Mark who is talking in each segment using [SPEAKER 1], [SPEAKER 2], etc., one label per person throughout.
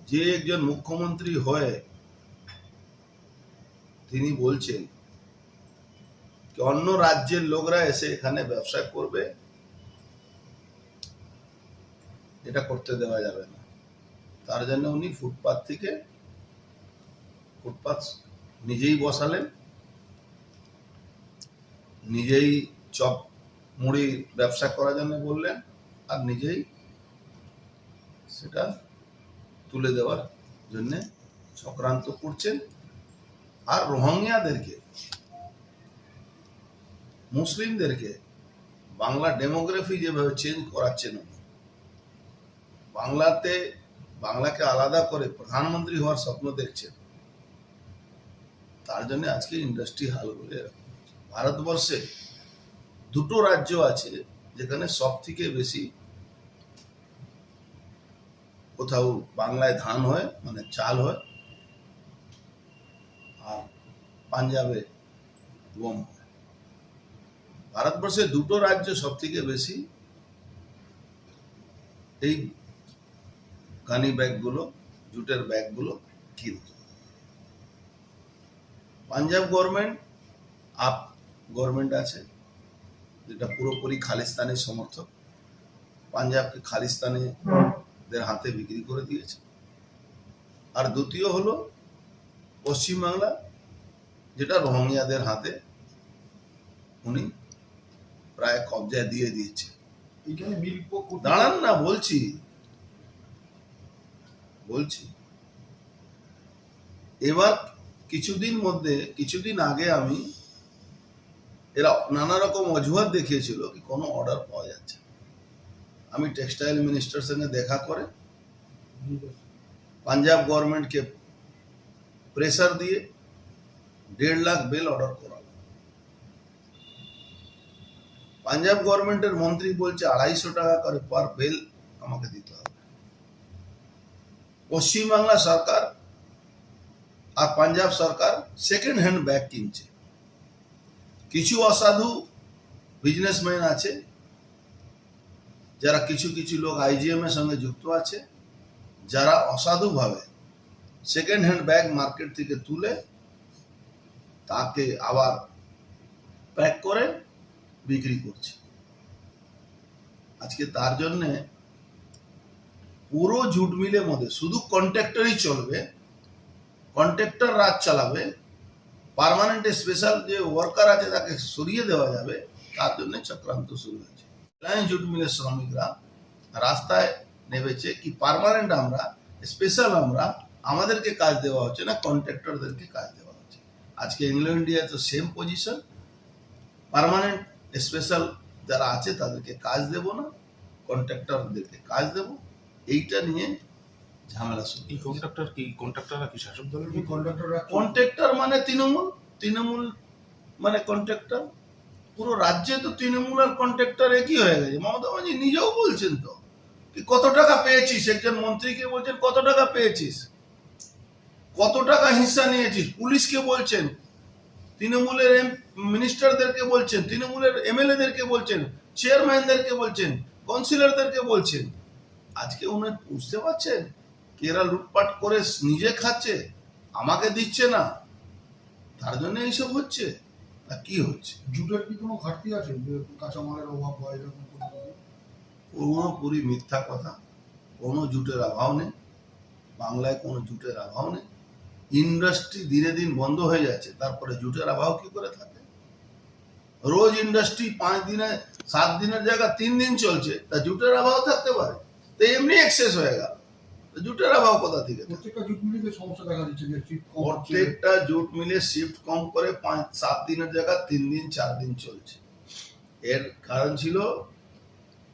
[SPEAKER 1] যে একজন মুখ্যমন্ত্রী হয়ে তিনি বলছেন অন্য রাজ্যের লোকরা এসে এখানে ব্যবসা করবে, এটা করতে দেওয়া যাবে না। তার জন্য উনি ফুটপাত নিজেই বসালেন, নিজেই চপ মুড়ি ব্যবসা করার জন্য বললেন, আর নিজেই সেটা তুলে দেওয়ার জন্য চক্রান্ত করছেন। আর রোহিঙ্গাদেরকে, মুসলিমদেরকে বাংলা ডেমোগ্রাফি যেভাবে চেঞ্জ করাচ্ছেন, বাংলাকে আলাদা করে প্রধানমন্ত্রী হওয়ার স্বপ্ন দেখছেন, তার জন্য আজকে ইন্ডাস্ট্রি হালগুলো এরকম। ভারতবর্ষে দুটো রাজ্য আছে যেখানে সব থেকে বেশি কোথাও বাংলায় ধান হয়, মানে চাল হয়, আর পাঞ্জাবে গম হয়। ভারতবর্ষে দুটো রাজ্য সব থেকে বেশি এই গানি ব্যাগগুলো, জুটের ব্যাগগুলো কিনত। পাঞ্জাব গভর্নমেন্ট আপ গভর্নমেন্ট আছে, যেটা পুরোপুরি খালিস্তানের সমর্থক। পাঞ্জাবকে খালিস্তানিদের হাতে বিক্রি করে দিয়েছে। আর দ্বিতীয় হলো পশ্চিমবাংলা, যেটা রোহিঙ্গাদের হাতে উনি প্রায় কবজায় দিয়ে দিয়েছে। দাঁড়ান না, বলছি এবার কিছুদিন আগে আমি এরা নানা রকম অজুহাত দেখিয়েছিল কি কোনো অর্ডার পাওয়া যাচ্ছে। আমি টেক্সটাইল মিনিস্টার সঙ্গে দেখা করে পাঞ্জাব গভর্নমেন্টকে প্রেসার দিয়ে 1.5 লাখ বেল অর্ডার করালাম। পাঞ্জাব গভর্নমেন্টের মন্ত্রী বলছে 250 টাকা করে পার বেল আমাকে দিতে হবে। পশ্চিমবাংলা সরকার আর পাঞ্জাব সরকার সেকেন্ড হ্যান্ড ব্যাগ কিনছে। কিছু অসাধু বিজনেসম্যান আছে, যারা কিছু লোক আইজিএম এর সঙ্গে যুক্ত আছে, যারা অসাধুভাবে সেকেন্ড হ্যান্ড ব্যাগ মার্কেট থেকে তুলে তাকে আবার প্যাক করে বিক্রি করছে। আজকে তার জন্যে পুরো জুট মিলের মধ্যে শুধু কন্ট্রাক্টরই চলবে, কন্ট্রাক্টর রাজ চালাবে, পার্মানেন্ট স্পেশাল যে ওয়ার্কার আছে তাকে সরিয়ে দেওয়া যাবে, তার জন্য চক্রান্ত শুরু হয়েছে। রিলায়েন্স জুট মিলের শ্রমিকরা রাস্তায় নেমেছে কি পার্মানেন্ট আমরা, স্পেশাল আমরা, আমাদেরকে কাজ দেওয়া হচ্ছে না, কন্ট্রাক্টরদেরকে কাজ দেওয়া হচ্ছে। আজকে এংলো ইন্ডিয়া তো সেম পজিশন, পার্মানেন্ট স্পেশাল যারা আছে তাদেরকে কাজ দেব না, কন্ট্রাক্টরদেরকে কাজ দেব। এইটা নিয়ে ঝামেলা শুরু।
[SPEAKER 2] এই কন্ট্রাক্টররা কি শাসক দলের?
[SPEAKER 1] কন্ট্রাক্টর মানে তৃণমূল মানে কন্ট্রাক্টর। পুরো রাজ্যে তো তৃণমূল আর কন্ট্রাক্টর একই হয়ে গেছে। মমতা ব্যানার্জি নিজেও বলছেন তো কত টাকা পেয়েছিস, একজন মন্ত্রীকে বলছেন কত টাকা পেয়েছিস, কত টাকা হিস্সা নিয়েছিস, পুলিশকে বলছেন, তৃণমূলের মিনিস্টারদেরকে বলছেন, তৃণমূলের এমএলএদেরকে বলছেন, চেয়ারম্যানদেরকে বলছেন, কাউন্সিলরদেরকে বলছেন। আজকে উনি বুঝতে পারছেন কি এরা লুটপাট করে নিজে খাচ্ছে, আমাকে দিচ্ছে না, তার জন্য এইসব হচ্ছে। না কি হচ্ছে?
[SPEAKER 3] জুটের কি কোনো ঘাটতি আছে, কাঁচামালের অভাব বা এরকম?
[SPEAKER 1] পুরোপুরি মিথ্যা কথা। কোনো জুটের অভাব নেই, বাংলায় কোনো জুটের অভাব নেই। ইন্ডাস্ট্রি দিনে দিন বন্ধ হয়ে যাচ্ছে, তারপরে জুটের অভাব কি করে থাকে? রোজ ইন্ডাস্ট্রি 5 দিনে 7 দিনের জায়গা 3 দিন চলছে, তা জুটের অভাব থাকতে পারে? তো এমনি এক্সেস হয়ে গেল, জুটের অভাব কোথা থেকে?
[SPEAKER 3] প্রত্যেকটা জুট মিলে সমস্যা দেখা দিচ্ছে যে
[SPEAKER 1] প্রত্যেকটা জুট মিলে শিফট কম করে 5-7 দিনের জায়গা 3 দিন 4 দিন চলছে। এর কারণ ছিল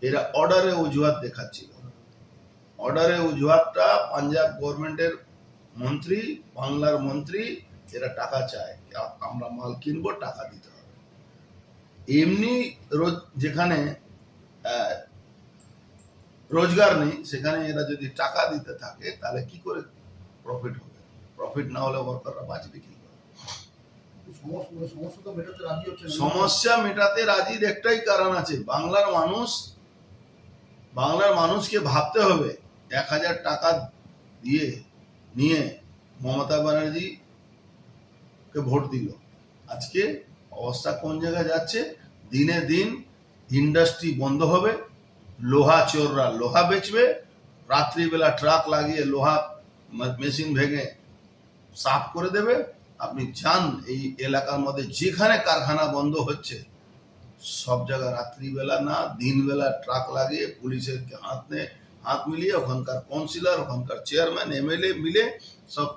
[SPEAKER 1] এরা অর্ডারে অজুহাত দেখাচ্ছিল। অর্ডারে অজুহাতটা পাঞ্জাব গভর্নমেন্টের মন্ত্রী, বাংলার মন্ত্রী, এরা টাকা চায়, আমরা মাল কিনবো, টাকা দিতে হবে। এমনি যেখানে রোজগার নেই সেখানে এরা যদি টাকা দিতে থাকে তাহলে কি করে প্রফিট হবে? প্রফিট না হলে ওয়ার্কাররা বাঁচবে কি করে?
[SPEAKER 3] সমস্যা
[SPEAKER 1] মেটাতে রাজির একটাই কারণ আছে, বাংলার মানুষকে ভাবতে হবে 1,000 টাকা দিয়ে নিয়ে মমতা ব্যানার্জিকে ভোট দিল, আজকে অবস্থা কোন জায়গায় যাচ্ছে। দিনে দিন ইন্ডাস্ট্রি বন্ধ হবে, লোহা চোররা লোহা বেচবে, রাত্রিবেলা ট্রাক লাগিয়ে লোহা মেশিন ভেঙে সাফ করে দেবে। আপনি যান এই এলাকার মধ্যে যেখানে কারখানা বন্ধ হচ্ছে সব জায়গায় রাত্রিবেলা না দিনবেলা ট্রাক লাগিয়ে পুলিশের হাত মিলিয়ে ওখানকার কাউন্সিলর, ওখানকার চেয়ারম্যান, এমএলএ মিলে সব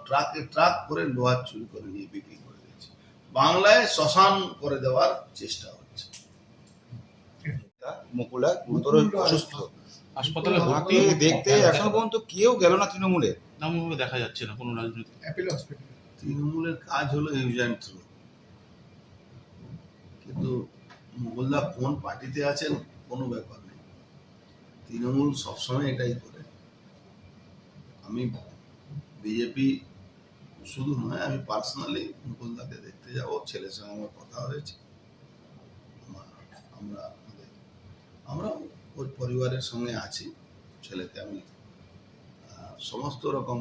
[SPEAKER 1] ট্রাক করে লোহার চুরি করে নিয়ে বিক্রি করে দিয়েছে। বাংলায় শ্মশান করে দেওয়ার চেষ্টা হচ্ছে।
[SPEAKER 4] মুকুলা গুরুতর অসুস্থ,
[SPEAKER 2] হাসপাতালে ভর্তি
[SPEAKER 4] তাকে দেখতে এখনো পর্যন্ত কেউ গেল না তৃণমূলে।
[SPEAKER 2] নামভাবে দেখা যাচ্ছে না কোনো রাজনৈতিক।
[SPEAKER 3] Apple hospital.
[SPEAKER 1] তৃণমূলের কাজ হলো ইউজ অ্যান্ড থ্রো, কিন্তু মুকুলদা কোন পার্টিতে আছেন কোনো ব্যাপার নেই, তৃণমূল সবসময় এটাই করে। আমি বিজেপি শুধু নয়, আমি পার্সোনালি মুকুলদাকে দেখতে যাব, ছেলের সঙ্গে আমার কথা হয়েছে। আমরা ওর পরিবারের সঙ্গে আছি, ছেলেকে আমি সমস্ত রকম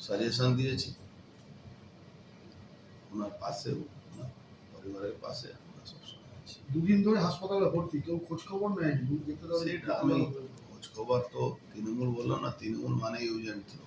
[SPEAKER 1] সাজেশন দিয়েছি, ওনার পাশে, ওনার পরিবারের পাশে আমরা সবসময় আছি।
[SPEAKER 3] দুদিন ধরে হাসপাতালে ভর্তি, কেউ খোঁজ খবর নেয়নি।
[SPEAKER 1] সেটা আমি খোঁজ খবর তো তৃণমূল বললাম না, তৃণমূল মানে ইউজ অ্যান্ড থ্রো।